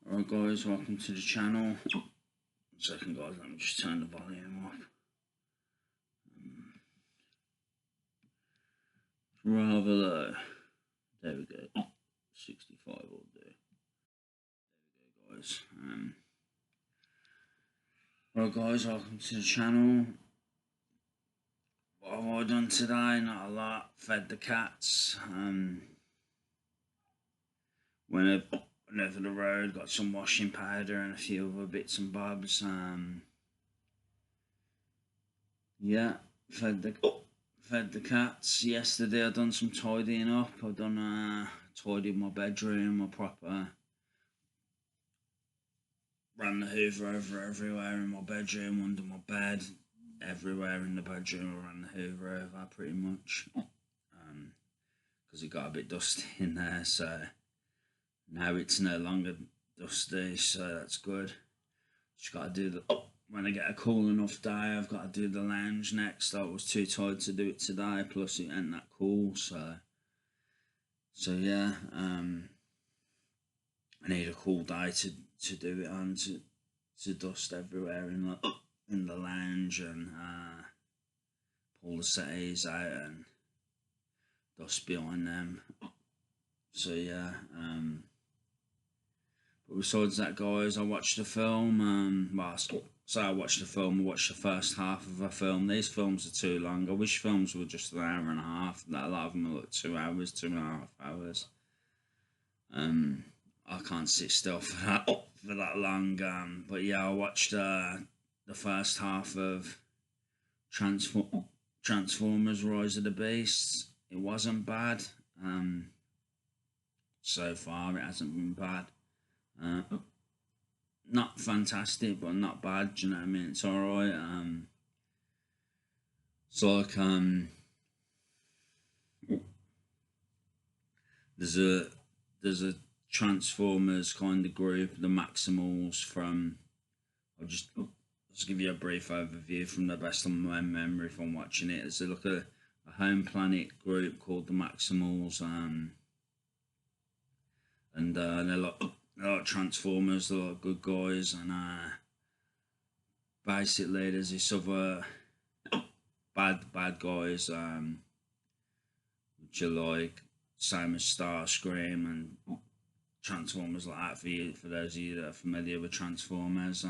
Alright guys, welcome to the channel. 1 second guys, let me just turn the volume off. Rather low. There we go. 65 will do. There we go guys. Alright guys, welcome to the channel. What have I done today? Not a lot. Fed the cats. Went over the road, got some washing powder and a few other bits and bobs. Yeah, fed the cats. Yesterday I done some tidying up. I done tidied my bedroom. I proper ran the hoover over everywhere in my bedroom, under my bed, everywhere in the bedroom. I ran the hoover over pretty much, because it got a bit dusty in there. So now it's no longer dusty, so that's good. Just got to do the when I get a cool enough day, I've got to do the lounge next. I was too tired to do it today, plus it ain't that cool, so yeah, I need a cool day to do it on, to dust everywhere in the lounge and pull the settees out and dust behind them. So yeah, but besides that guys, I watched the film. I watched the film. I watched the first half of a film. These films are too long. I wish films were just an hour and a half. A lot of them are like 2 hours, 2.5 hours. I can't sit still for that long. But yeah, I watched the first half of Transformers: Rise of the Beasts. It wasn't bad. So far, it hasn't been bad. Not fantastic, but not bad. Do you know what I mean? It's alright. It's like there's a Transformers kind of group, the Maximals from. I'll just give you a brief overview from the best of my memory from watching it. There's like a home planet group called the Maximals, and they're like Transformers. They're like good guys, and basically there's this other bad guys, which are like same as Starscream and Transformers like that. For those of you that are familiar with Transformers,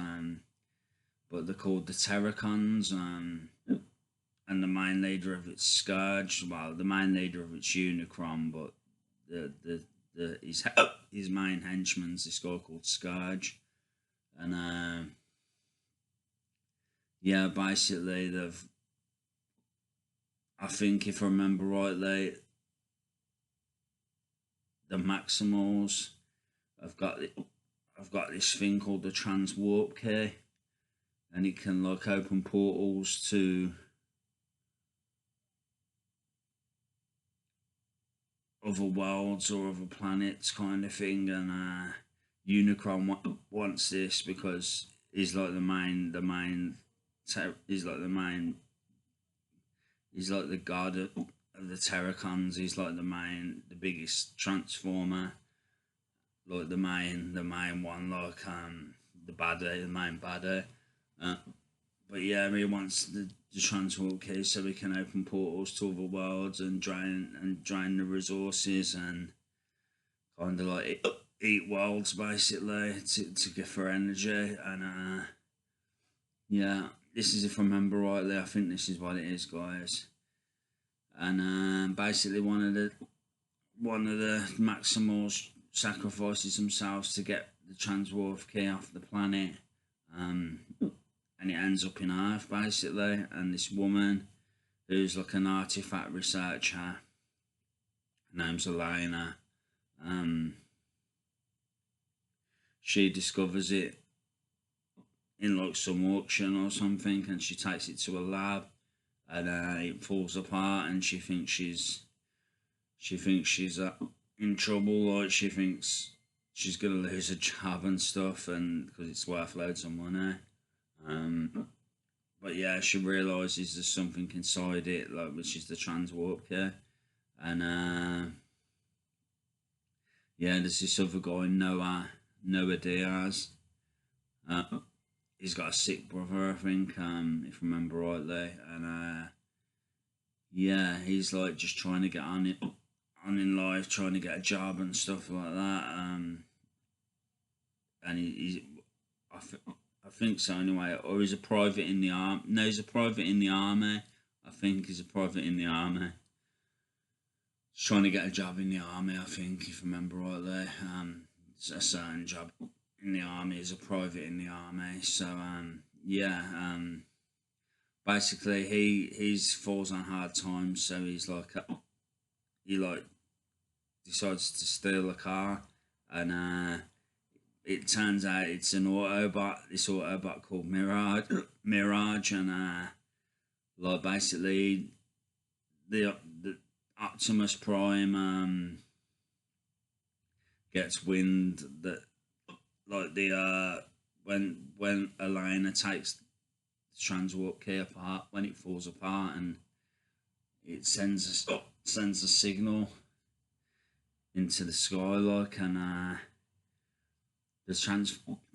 but they're called the Terracons, and the main leader of it's Scourge. Well, the main leader of it's Unicron, but his main henchman's this guy called Scourge, and yeah, basically I think if I remember rightly, the Maximals have got this thing called the Transwarp Key, and it can like open portals to other worlds or other planets, kind of thing. And Unicron wants this because he's like he's like the god of the Terracons. He's like the biggest transformer, like the main one, like the main baddie. But yeah, he wants the Transwarp Key so we can open portals to other worlds and drain the resources and kind of like eat worlds basically to get for energy. And yeah, this is, if I remember rightly, I think this is what it is, guys. And basically one of the Maximals sacrifices themselves to get the Transwarp Key off the planet, and it ends up in Earth basically. And this woman, who's like an artifact researcher, her name's Elena, she discovers it in like some auction or something, and she takes it to a lab, and it falls apart, and she thinks she's in trouble. Like, she thinks she's gonna lose her job and stuff, and because it's worth loads of money. But yeah, she realizes there's something inside it, like, which is the Transwarp Key. And yeah, there's this other guy, Noah, Noah Diaz. Uh, he's got a sick brother, I think, if I remember rightly, and yeah, he's like just trying to get on in life, trying to get a job and stuff like that. And he's, I, I think so anyway, or he's a private in the army. No, he's a private in the army. I think he's a private in the army. He's trying to get a job in the army, I think, if I remember rightly. It's a certain job in the army as a private in the army. So yeah, basically he's falls on hard times. So he's like he like decides to steal a car, and it turns out it's an Autobot. This Autobot called Mirage, and like basically the Optimus Prime gets wind that like the when Elena takes the transwarp key apart, when it falls apart, and it sends a signal into the sky, like, and the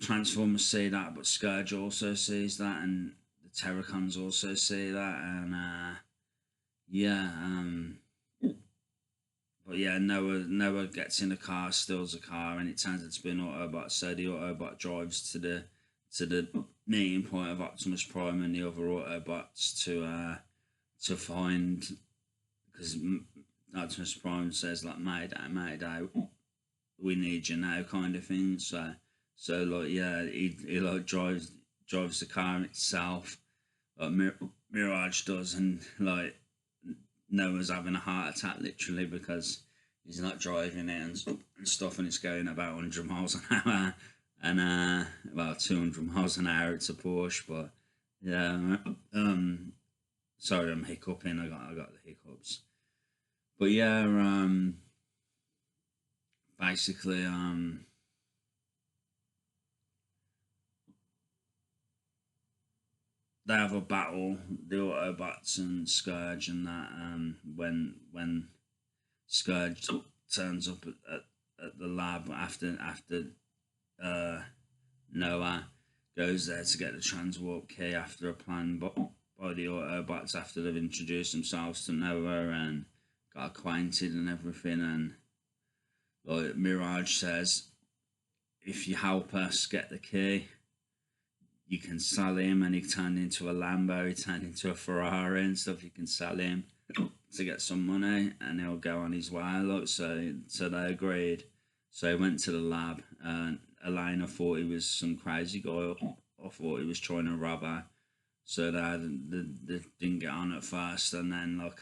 Transformers see that, but Scourge also sees that, and the Terracons also see that, and yeah, but yeah, Noah gets in a car, steals a car, and it turns out to be an Autobot. So the Autobot drives to the meeting point of Optimus Prime and the other Autobots to find, because Optimus Prime says like Mayday, Mayday, we need you now, kind of thing. So like yeah, he like drives the car itself, like Mirage does, and like Noah's having a heart attack literally because he's not driving it and stuff, and it's going about 100 miles an hour, and about 200 miles an hour. It's a Porsche, but yeah, sorry, I'm hiccuping. I got the hiccups, but yeah, basically, they have a battle, the Autobots and Scourge, and that when Scourge turns up at the lab after Noah goes there to get the transwarp key after a plan by the Autobots after they've introduced themselves to Noah and got acquainted and everything, and like Mirage says, if you help us get the key, you can sell him, and he turned into a Lambo, he turned into a Ferrari and stuff. You can sell him to get some money, and he'll go on his way. Look, so they agreed. So he went to the lab, and Elena thought he was some crazy guy. I thought he was trying to rob her. So they didn't get on at first, and then like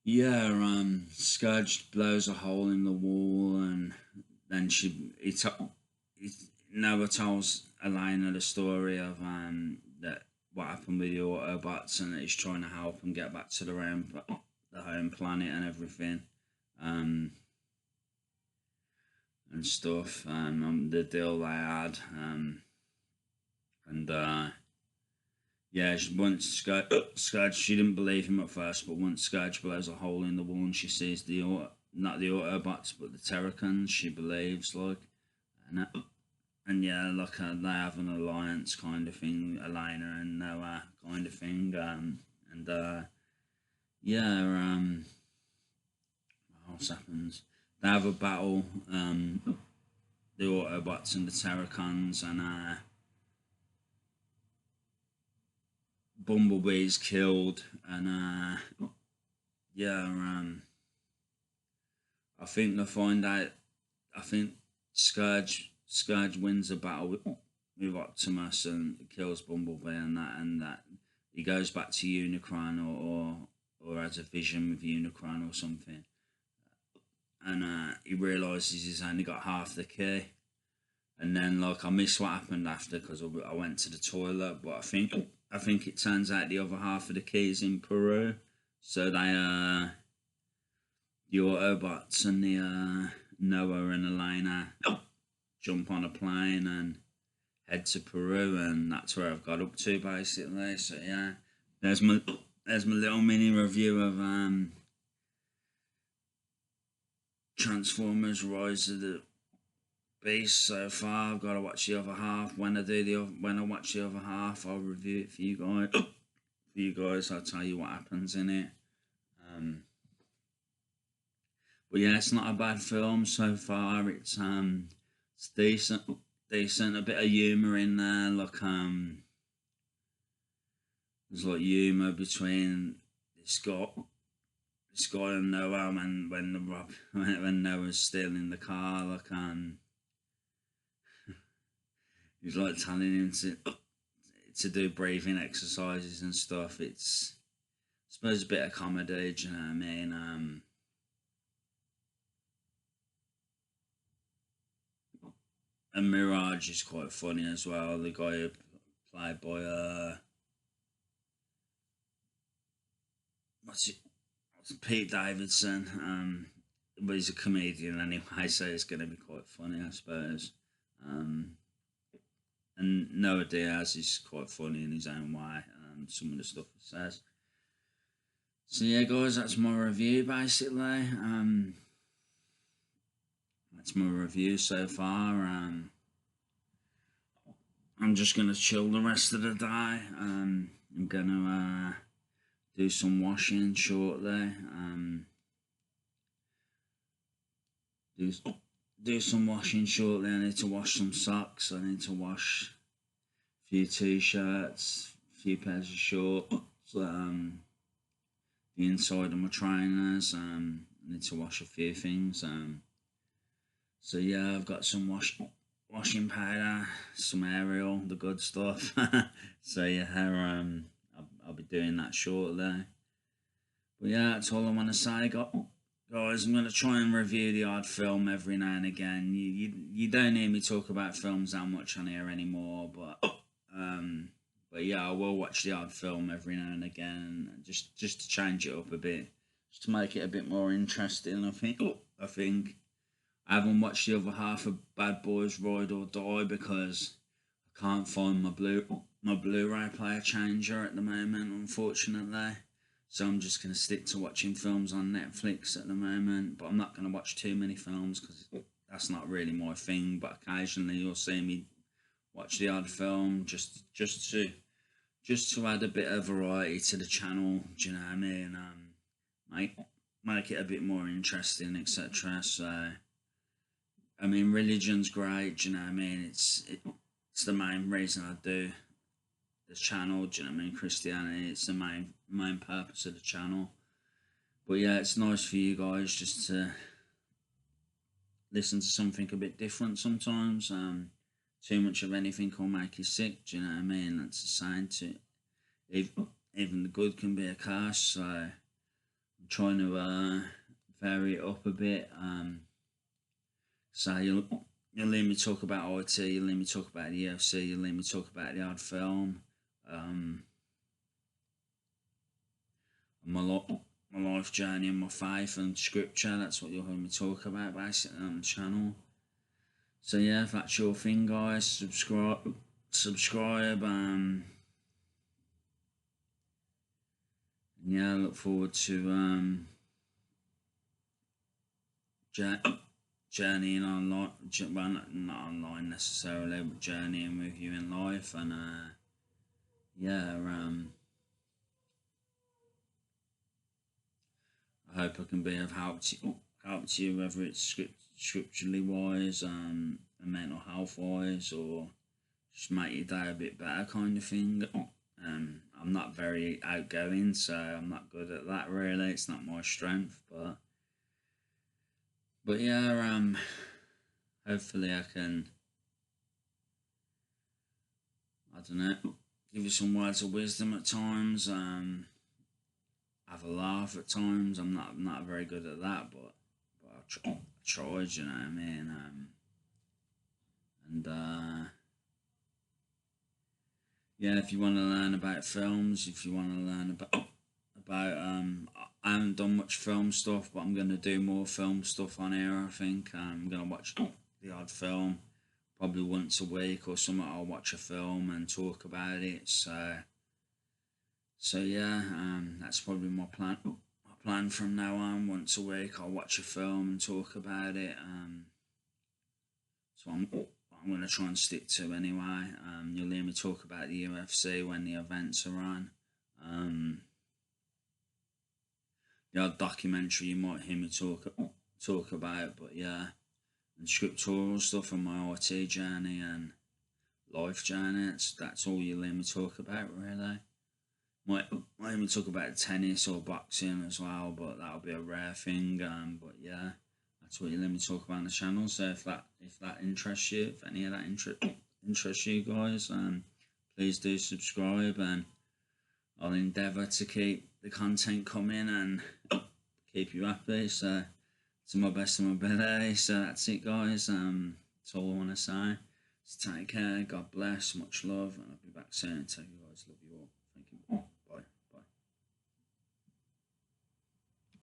yeah, Scourge blows a hole in the wall, and then Noah tells Elena the story of that what happened with the Autobots, and that he's trying to help them get back to the home planet and everything, and stuff. The deal they had, and yeah, once Scourge, she didn't believe him at first, but once Scourge blows a hole in the wall and she sees not the Autobots but the Terracons, she believes, like, and yeah, like they have an alliance kind of thing, Elena and Noah kind of thing, and yeah, what else happens? They have a battle, the Autobots and the Terracons, and Bumblebee's killed, and yeah, I think they find out. I think Scourge wins a battle with Optimus and kills Bumblebee, and that he goes back to Unicron or has a vision with Unicron or something, and he realizes he's only got half the key. And then like I missed what happened after because I went to the toilet, but I think it turns out the other half of the key is in Peru, so they the Autobots and the Noah and Elena jump on a plane and head to Peru, and that's where I've got up to basically. So yeah, there's my little mini review of Transformers: Rise of the Beast so far. I've got to watch the other half. When I watch the other half, I'll review it for you guys. I'll tell you what happens in it. But yeah, it's not a bad film so far. It's decent. A bit of humour in there. There's like humour between this guy and Noah, and when Noah's still in the car, he's like telling him to do breathing exercises and stuff. It's, I suppose, a bit of comedy. Do you know what I mean? And Mirage is quite funny as well. The guy who played by what's it? Pete Davidson. But he's a comedian anyway, so it's going to be quite funny, I suppose. Um, and Noah Diaz is quite funny in his own way. Some of the stuff he says. So yeah, guys, that's my review basically. That's my review so far. I'm just gonna chill the rest of the day. I'm gonna do some washing shortly. Do some washing shortly. I need to wash some socks. I need to wash a few t-shirts, a few pairs of shorts. The inside of my trainers. I need to wash a few things. So yeah, I've got some washing powder, some Ariel, the good stuff. So yeah, I'll be doing that shortly. But yeah, that's all I want to say, guys. I'm gonna try and review the odd film every now and again. You don't hear me talk about films that much on here anymore, but yeah, I will watch the odd film every now and again, just to change it up a bit, just to make it a bit more interesting. I think I haven't watched the other half of Bad Boys Ride or Die because I can't find my Blu-ray player changer at the moment, unfortunately. So I'm just going to stick to watching films on Netflix at the moment. But I'm not going to watch too many films because that's not really my thing. But occasionally you'll see me watch the odd film just to add a bit of variety to the channel. Do you know what I mean? Make it a bit more interesting, etc. So I mean, religion's great. Do you know what I mean? It's the main reason I do the channel. Do you know what I mean? Christianity. It's the main purpose of the channel. But yeah, it's nice for you guys just to listen to something a bit different sometimes. Too much of anything will make you sick. Do you know what I mean? That's the saying. Even the good can be a curse. So I'm trying to vary it up a bit. So you'll hear me talk about IT, you'll hear me talk about the UFC, you'll hear me talk about the odd film. My life journey and my faith and scripture, that's what you'll hear me talk about basically on the channel. So yeah, if that's your thing, guys, subscribe. Yeah, I look forward to journeying online, well, not online necessarily, but journeying with you in life. And yeah, I hope I can be of help to you, whether it's scripturally wise, mental health wise, or just make your day a bit better kind of thing. I'm not very outgoing, so I'm not good at that really. It's not my strength, but yeah, hopefully I can, I don't know, give you some words of wisdom at times. Have a laugh at times. I'm not very good at that, but I tried. You know what I mean? And yeah, if you want to learn about films, if you want to learn about I haven't done much film stuff, but I'm going to do more film stuff on here. I think I'm going to watch the odd film probably once a week or something. I'll watch a film and talk about it. So yeah, that's probably my plan from now on. Once a week, I'll watch a film and talk about it. So I'm going to try and stick to anyway. You'll hear me talk about the UFC when the events are on. The odd documentary you might hear me talk about, but yeah, and scriptural stuff on my IT journey and life journey. That's all you'll hear me talk about, really. Might even talk about tennis or boxing as well, but that'll be a rare thing. But yeah, that's what you let me talk about on the channel. So if that interests you, if any of that interests you guys, please do subscribe, and I'll endeavour to keep the content coming and keep you happy. So to my best of my ability. So that's it, guys. That's all I want to say. So take care. God bless. Much love, and I'll be back soon. Take you guys. Love you all. Thank you.